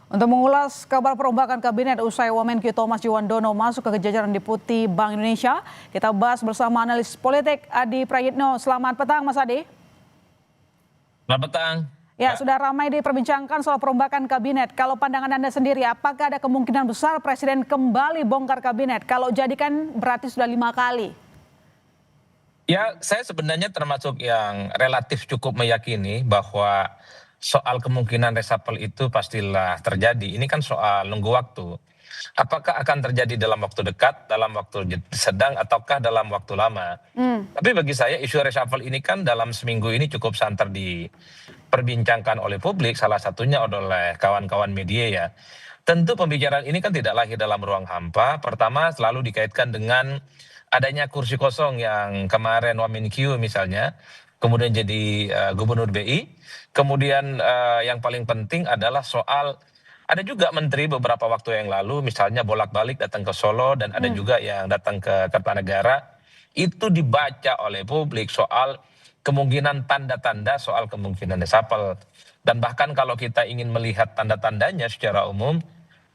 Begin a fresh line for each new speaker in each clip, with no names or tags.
Untuk mengulas kabar perombakan kabinet usai Wamenkyu Thomas Juwandono masuk ke jajaran Deputi Bank Indonesia, kita bahas bersama analis politik Adi Prayitno. Selamat petang Mas Adi.
Selamat petang.
Ya, sudah ramai diperbincangkan soal perombakan kabinet. Kalau pandangan Anda sendiri, apakah ada kemungkinan besar Presiden kembali bongkar kabinet? Kalau jadikan berarti sudah 5 kali.
Ya, saya sebenarnya termasuk yang relatif cukup meyakini bahwa soal kemungkinan reshuffle itu pastilah terjadi. Ini kan soal nunggu waktu. Apakah akan terjadi dalam waktu dekat, dalam waktu sedang, ataukah dalam waktu lama? Tapi bagi saya isu reshuffle ini kan dalam seminggu ini cukup santer diperbincangkan oleh publik, salah satunya oleh kawan-kawan media ya. Tentu pembicaraan ini kan tidak lahir dalam ruang hampa. Pertama selalu dikaitkan dengan adanya kursi kosong yang kemarin Wamenkyu misalnya, kemudian jadi gubernur BI. Kemudian yang paling penting adalah soal ada juga menteri beberapa waktu yang lalu misalnya bolak-balik datang ke Solo dan ada juga yang datang ke Kertanegara. Itu dibaca oleh publik soal kemungkinan tanda-tanda soal kemungkinan reshuffle. Dan bahkan kalau kita ingin melihat tanda-tandanya secara umum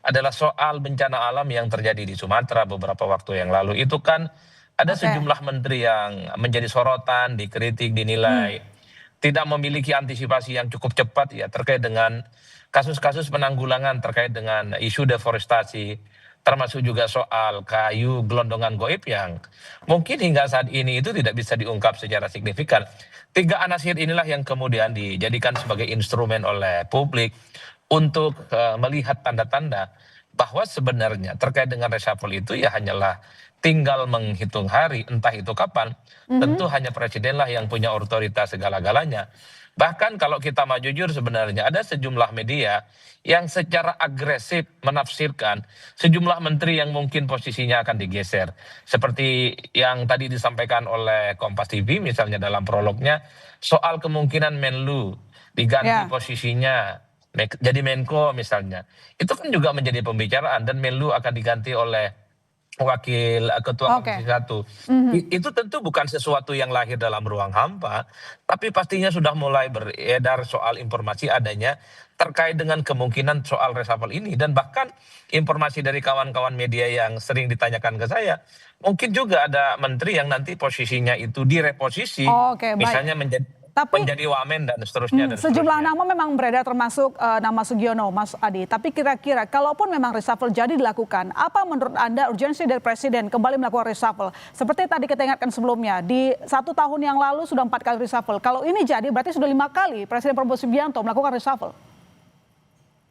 adalah soal bencana alam yang terjadi di Sumatera beberapa waktu yang lalu. Itu kan ada sejumlah menteri yang menjadi sorotan, dikritik, dinilai tidak memiliki antisipasi yang cukup cepat ya terkait dengan kasus-kasus penanggulangan terkait dengan isu deforestasi, termasuk juga soal kayu gelondongan goib yang mungkin hingga saat ini itu tidak bisa diungkap secara signifikan. Tiga anasir inilah yang kemudian dijadikan sebagai instrumen oleh publik untuk melihat tanda-tanda bahwa sebenarnya terkait dengan reshuffle itu ya hanyalah tinggal menghitung hari, entah itu kapan. Tentu hanya presidenlah yang punya otoritas segala-galanya. Bahkan kalau kita mau jujur sebenarnya ada sejumlah media yang secara agresif menafsirkan sejumlah menteri yang mungkin posisinya akan digeser. Seperti yang tadi disampaikan oleh Kompas TV misalnya dalam prolognya soal kemungkinan Menlu diganti posisinya jadi Menko misalnya. Itu kan juga menjadi pembicaraan dan Menlu akan diganti oleh wakil ketua komisi 1. Itu tentu bukan sesuatu yang lahir dalam ruang hampa, tapi pastinya sudah mulai beredar soal informasi adanya terkait dengan kemungkinan soal reshuffle ini. Dan bahkan informasi dari kawan-kawan media yang sering ditanyakan ke saya, mungkin juga ada menteri yang nanti posisinya itu direposisi, misalnya menjadi wamen dan seterusnya.
Sejumlah nama memang beredar termasuk nama Sugiono, Mas Adi. Tapi kira-kira kalaupun memang reshuffle jadi dilakukan, apa menurut Anda urgensi dari Presiden kembali melakukan reshuffle? Seperti tadi kita ingatkan sebelumnya, di 1 tahun yang lalu sudah 4 kali reshuffle. Kalau ini jadi berarti sudah 5 kali Presiden Prabowo Subianto melakukan reshuffle.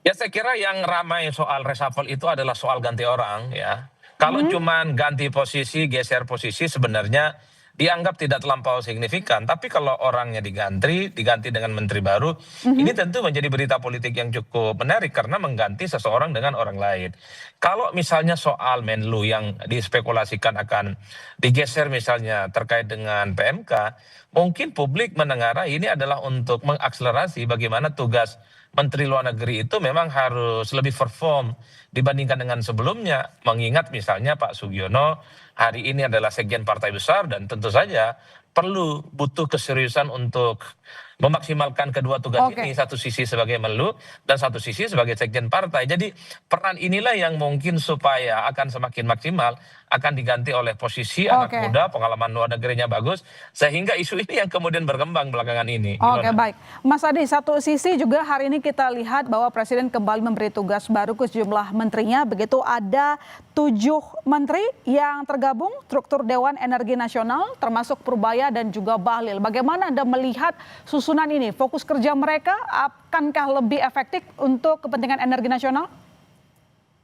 Ya saya kira yang ramai soal reshuffle itu adalah soal ganti orang ya. Kalau cuman ganti posisi, geser posisi sebenarnya dianggap tidak terlampau signifikan. Tapi kalau orangnya diganti dengan menteri baru, ini tentu menjadi berita politik yang cukup menarik karena mengganti seseorang dengan orang lain. Kalau misalnya soal Menlu yang dispekulasikan akan digeser misalnya terkait dengan PMK, mungkin publik mendengar ini adalah untuk mengakselerasi bagaimana tugas Menteri Luar Negeri itu memang harus lebih perform dibandingkan dengan sebelumnya. Mengingat misalnya Pak Sugiono hari ini adalah sekjen partai besar dan tentu saja butuh keseriusan untuk memaksimalkan kedua tugas ini, satu sisi sebagai Menlu dan satu sisi sebagai sekjen partai. Jadi peran inilah yang mungkin supaya akan semakin maksimal akan diganti oleh posisi anak muda, pengalaman luar negerinya bagus, sehingga isu ini yang kemudian berkembang belakangan ini.
Baik. Mas Adi, satu sisi juga hari ini kita lihat bahwa Presiden kembali memberi tugas baru ke sejumlah menterinya. Begitu ada 7 menteri yang tergabung struktur Dewan Energi Nasional termasuk Purbaya dan juga Bahlil. Bagaimana Anda melihat susunan ini? Fokus kerja mereka akankah lebih efektif untuk kepentingan energi nasional?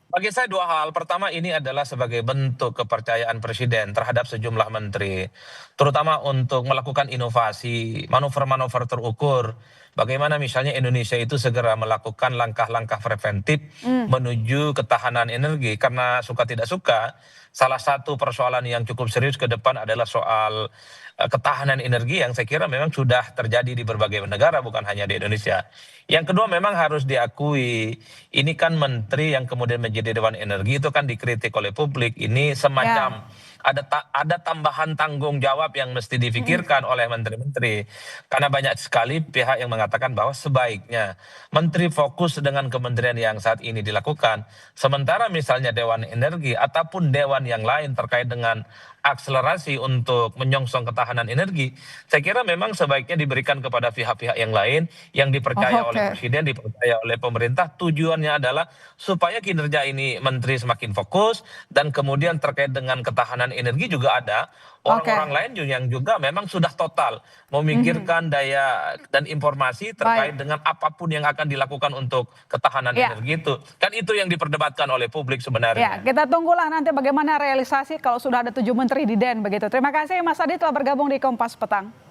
Bagi saya 2 hal. Pertama ini adalah sebagai bentuk kepercayaan Presiden terhadap sejumlah menteri. Terutama untuk melakukan inovasi, manuver-manuver terukur. Bagaimana misalnya Indonesia itu segera melakukan langkah-langkah preventif menuju ketahanan energi. Karena suka tidak suka, salah satu persoalan yang cukup serius ke depan adalah soal ketahanan energi yang saya kira memang sudah terjadi di berbagai negara, bukan hanya di Indonesia. Yang kedua memang harus diakui, ini kan menteri yang kemudian menjadi Dewan Energi itu kan dikritik oleh publik, ini semacam ada tambahan tanggung jawab yang mesti difikirkan oleh menteri-menteri. Karena banyak sekali pihak yang mengatakan bahwa sebaiknya menteri fokus dengan kementerian yang saat ini dilakukan. Sementara misalnya Dewan Energi ataupun dewan yang lain terkait dengan akselerasi untuk menyongsong ketahanan energi, saya kira memang sebaiknya diberikan kepada pihak-pihak yang lain yang dipercaya oleh
Oke.
presiden, dipercaya oleh pemerintah. Tujuannya adalah supaya kinerja ini menteri semakin fokus, dan kemudian terkait dengan ketahanan energi juga ada
Oke.
orang-orang lain yang juga memang sudah total
Mhm.
memikirkan daya dan informasi
Baik.
terkait dengan apapun yang akan dilakukan untuk ketahanan
Ya.
energi itu. Kan itu yang diperdebatkan oleh publik
Ya,
sebenarnya.
kita tunggulah nanti bagaimana realisasi kalau sudah ada 7 menteri di DEN begitu. Terima kasih Mas Adi telah bergabung di Kompas Petang.